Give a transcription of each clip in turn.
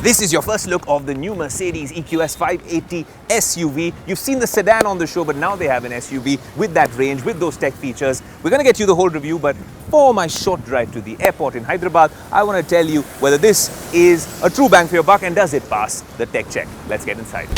This is your first look of the new Mercedes EQS 580 SUV. You've seen the sedan on the show, but now they have an SUV with that range, with those tech features. We're going to get you the whole review, but for my short drive to the airport in Hyderabad, I want to tell you whether this is a true bang for your buck and does it pass the tech check. Let's get inside.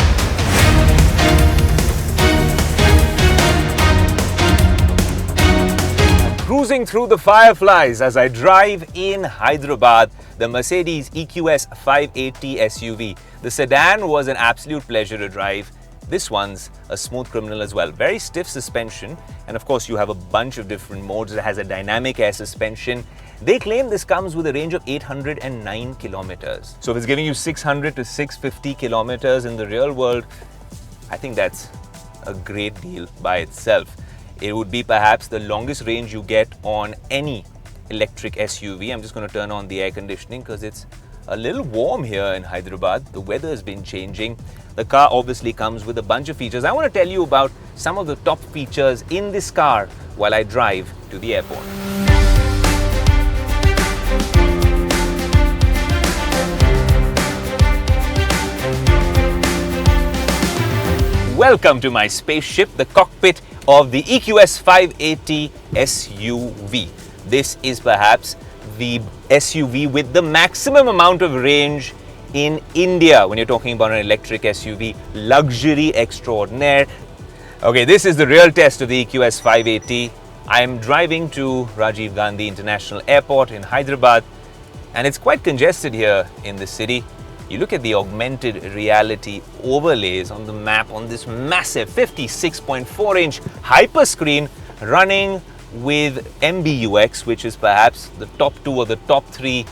Cruising through the fireflies as I drive in Hyderabad, the Mercedes EQS 580 SUV. The sedan was an absolute pleasure to drive. This one's a smooth criminal as well. Very stiff suspension, and of course you have a bunch of different modes. It has a dynamic air suspension. They claim this comes with a range of 809 kilometers. So if it's giving you 600 to 650 kilometers in the real world, I think that's a great deal by itself. It would be perhaps the longest range you get on any electric SUV. I'm just going to turn on the air conditioning because it's a little warm here in Hyderabad. The weather has been changing. The car obviously comes with a bunch of features. I want to tell you about some of the top features in this car while I drive to the airport. Welcome to my spaceship, the cockpit of the EQS 580 SUV. This is perhaps the SUV with the maximum amount of range in India when you're talking about an electric SUV. Luxury extraordinaire. Okay, this is the real test of the EQS 580. I'm driving to Rajiv Gandhi International Airport in Hyderabad, and it's quite congested here in the city. You look at the augmented reality overlays on the map on this massive 56.4-inch hyper screen running with MBUX, which is perhaps the top 2 or the top 3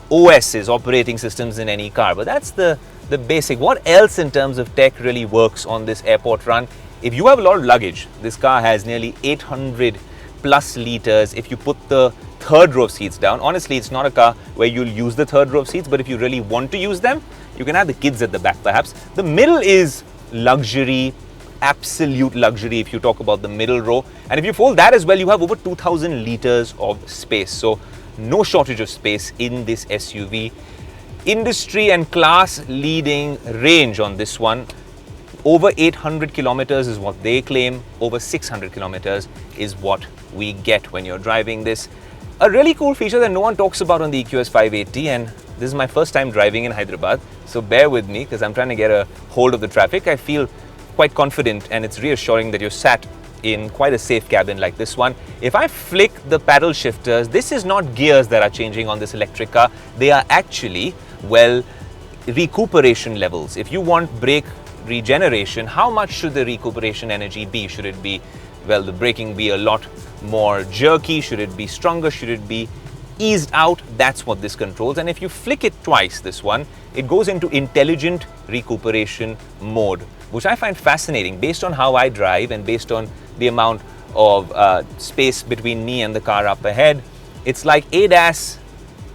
OSs, operating systems in any car. But that's the basic. What else in terms of tech really works on this airport run? If you have a lot of luggage, this car has nearly 800 plus liters. If you put the third row of seats down, honestly, it's not a car where you'll use the third row of seats, but if you really want to use them, you can have the kids at the back perhaps. The middle is luxury, absolute luxury if you talk about the middle row. And if you fold that as well, you have over 2,000 liters of space. So no shortage of space in this SUV. Industry and class leading range on this one. Over 800 kilometers is what they claim. Over 600 kilometers is what we get when you're driving this. A really cool feature that no one talks about on the EQS 580, and this is my first time driving in Hyderabad, so bear with me because I'm trying to get a hold of the traffic. I feel quite confident, and it's reassuring that you're sat in quite a safe cabin like this one. If I flick the paddle shifters, this is not gears that are changing on this electric car. They are actually, well, recuperation levels. If you want brake regeneration, how much should the recuperation energy be? Should it be, well, the braking be a lot more jerky? Should it be stronger? Should it be eased out? That's what this controls. And if you flick it twice, this one, it goes into intelligent recuperation mode, which I find fascinating based on how I drive and based on the amount of space between me and the car up ahead. It's like ADAS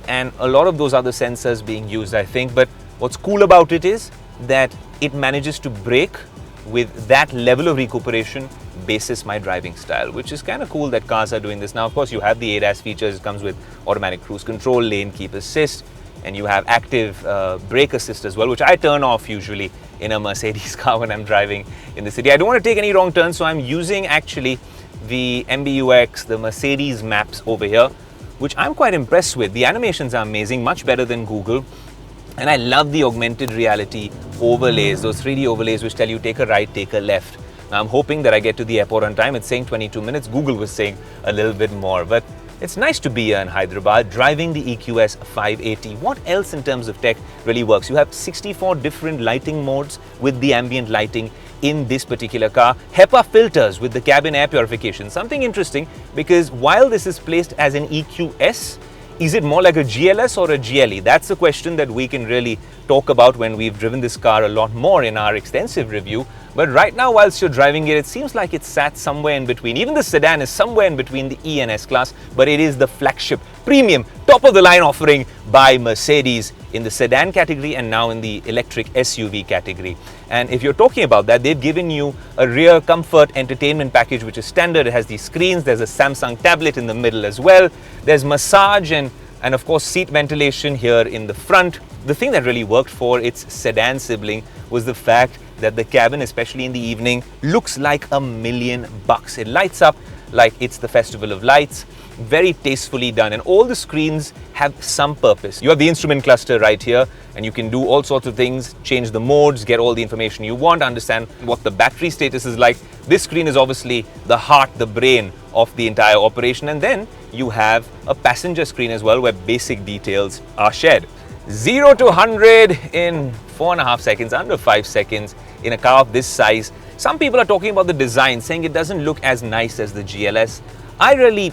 and a lot of those other sensors being used, I think. But what's cool about it is that it manages to brake with that level of recuperation basis my driving style, which is kind of cool that cars are doing this. Now, of course, you have the ADAS features. It comes with automatic cruise control, lane keep assist, and you have active brake assist as well, which I turn off usually in a Mercedes car when I'm driving in the city. I don't want to take any wrong turns, so I'm using actually the MBUX, the Mercedes maps over here, which I'm quite impressed with. The animations are amazing, much better than Google. And I love the augmented reality overlays, those 3D overlays which tell you take a right, take a left. Now I'm hoping that I get to the airport on time. It's saying 22 minutes. Google was saying a little bit more. But it's nice to be here in Hyderabad driving the EQS 580. What else in terms of tech really works? You have 64 different lighting modes with the ambient lighting in this particular car. HEPA filters with the cabin air purification. Something interesting because while this is placed as an EQS, is it more like a GLS or a GLE? That's the question that we can really talk about when we've driven this car a lot more in our extensive review. But right now, whilst you're driving it, it seems like it's sat somewhere in between. Even the sedan is somewhere in between the E and S class, but it is the flagship, premium, top-of-the-line offering by Mercedes in the sedan category and now in the electric SUV category. And if you're talking about that, they've given you a rear comfort entertainment package, which is standard. It has these screens. There's a Samsung tablet in the middle as well. There's massage and of course seat ventilation here in the front. the thing that really worked for its sedan sibling was the fact that the cabin, especially in the evening, looks like $1,000,000. It lights up like it's the Festival of Lights. Very tastefully done, and all the screens have some purpose. You have the instrument cluster right here, and you can do all sorts of things, change the modes, get all the information you want, understand what the battery status is like. This screen is obviously the heart, the brain of the entire operation, and then you have a passenger screen as well where basic details are shared. 0 to 100 in 4.5 seconds, under 5 seconds in a car of this size. Some people are talking about the design, saying it doesn't look as nice as the GLS. I really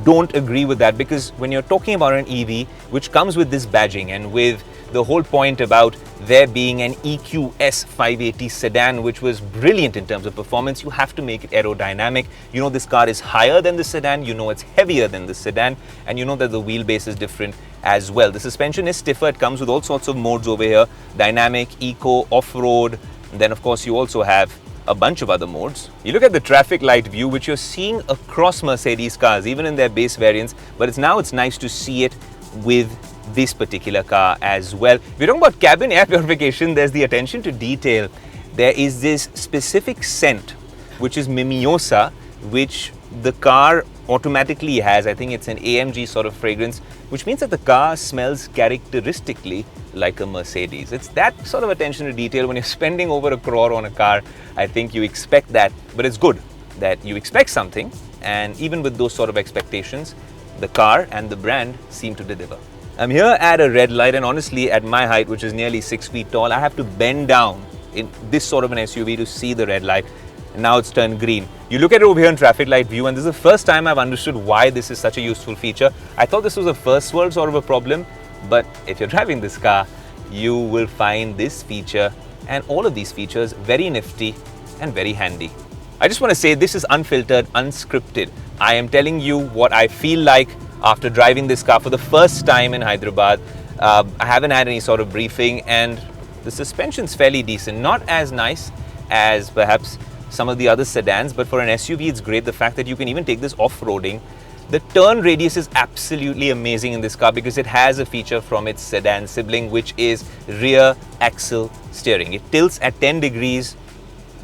don't agree with that, because when you're talking about an EV which comes with this badging and with the whole point about there being an EQS 580 sedan which was brilliant in terms of performance, you have to make it aerodynamic. You know this car is higher than the sedan, you know it's heavier than the sedan, and you know that the wheelbase is different as well. The suspension is stiffer. It comes with all sorts of modes over here: dynamic, eco, off-road, and then of course you also have a bunch of other modes. You look at the traffic light view, which you're seeing across Mercedes cars, even in their base variants, but it's nice to see it with this particular car as well. If you're talking about cabin air purification, there's the attention to detail. There is this specific scent, which is Mimiosa, which the car automatically has. I think it's an AMG sort of fragrance, which means that the car smells characteristically like a Mercedes. It's that sort of attention to detail. When you're spending over $1 crore on a car, I think you expect that, but it's good that you expect something, and even with those sort of expectations, the car and the brand seem to deliver. I'm here at a red light, and honestly, at my height, which is nearly 6 feet tall, I have to bend down in this sort of an SUV to see the red light. And now it's turned green. You look at it over here in traffic light view, and this is the first time I've understood why this is such a useful feature. I thought this was a first world sort of a problem, but if you're driving this car, you will find this feature and all of these features very nifty and very handy. I just want to say this is unfiltered, unscripted. I am telling you what I feel like after driving this car for the first time in Hyderabad. I haven't had any sort of briefing, and the suspension's fairly decent. Not as nice as perhaps some of the other sedans, but for an SUV it's great. The fact that you can even take this off-roading. The turn radius is absolutely amazing in this car because it has a feature from its sedan sibling, which is rear axle steering. It tilts at 10 degrees.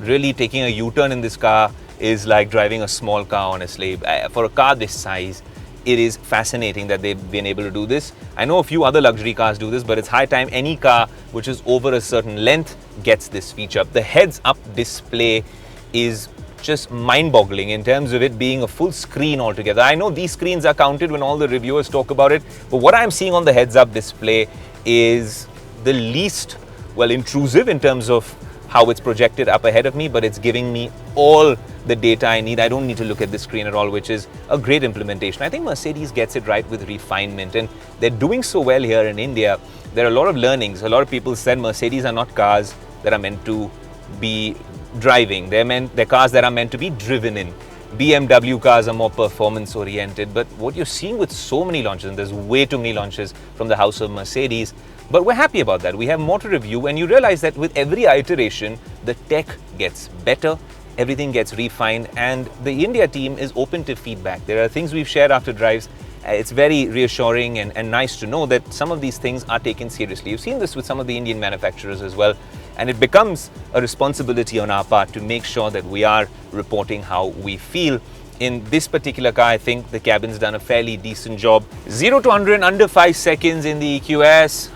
Really, taking a U-turn in this car is like driving a small car, honestly. For a car this size, it is fascinating that they've been able to do this. I know a few other luxury cars do this, but it's high time any car which is over a certain length gets this feature. The heads-up display is just mind-boggling in terms of it being a full screen altogether. I know these screens are counted when all the reviewers talk about it, but what I'm seeing on the heads-up display is the least, well, intrusive in terms of how it's projected up ahead of me, but it's giving me all the data I need. I don't need to look at the screen at all, which is a great implementation. I think Mercedes gets it right with refinement, and they're doing so well here in India. There are a lot of learnings. A lot of people said Mercedes are not cars that are meant to be driving. They're cars that are meant to be driven in. BMW cars are more performance oriented, but what you're seeing with so many launches, and there's way too many launches from the house of Mercedes, but we're happy about that. We have more to review, and you realize that with every iteration, the tech gets better, everything gets refined, and the India team is open to feedback. There are things we've shared after drives. It's very reassuring and nice to know that some of these things are taken seriously. You've seen this with some of the Indian manufacturers as well, and it becomes a responsibility on our part to make sure that we are reporting how we feel. In this particular car, I think the cabin's done a fairly decent job. 0 to 100 in under 5 seconds in the EQS.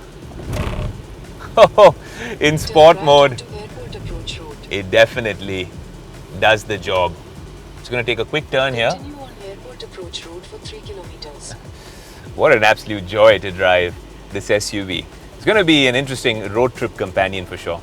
In sport mode, it definitely does the job. It's going to take a quick turn here. Continue on airport approach road for 3 kilometers. What an absolute joy to drive this SUV. It's going to be an interesting road trip companion for sure.